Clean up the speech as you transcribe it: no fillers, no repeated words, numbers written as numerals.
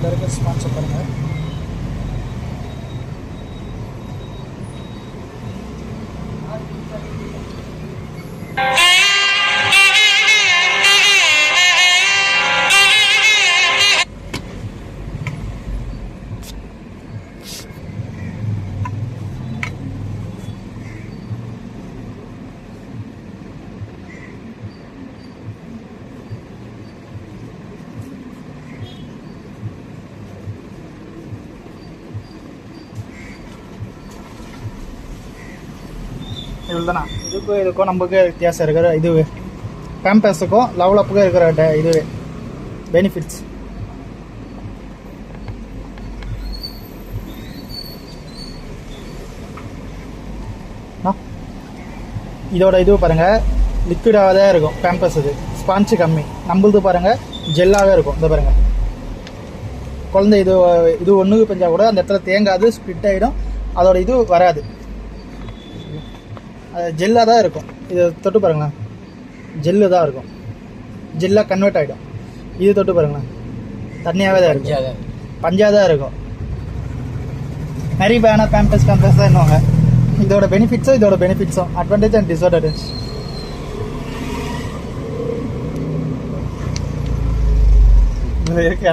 இதில் இருக்க ஸ்பான்சர் பாருங்கள். இவ்வளோதானா? இதுக்கும் நமக்கு வித்தியாசம் இருக்கிற இது பேம்பர்ஸுக்கும் லெவலப்புக்கும் இருக்கிற இது பெனிஃபிட்ஸ். இதோட இது பாருங்கள், லிக்விடாக தான் இருக்கும் பேம்பர்ஸ். இது ஸ்பான்ச்சு கம்மி. நம்மளது பாருங்கள் ஜெல்லாகவே இருக்கும். இதை பாருங்கள், குழந்தை இது ஒன்றுக்கு பெஞ்சால் கூட அந்த இடத்துல தேங்காது, ஸ்ப்ளிட் ஆகிடும். அதோட இது வராது, ஜெல்லாக தான் இருக்கும். இது தொட்டு பாருங்களேன், ஜெல்லு தான் இருக்கும், ஜெல்லாக கன்வெர்ட் ஆகிடும். இது தொட்டு பாருங்களேன், தண்ணியாகவே தான் இருக்கும், பஞ்சாக தான் இருக்கும். நிறைய பேனா பேம்பர்ஸ் தான் என்னவாங்க. இதோட பெனிஃபிட்ஸும் அட்வான்டேஜ் அண்ட் டிஸ்அட்வான்டேஜ் இருக்கு.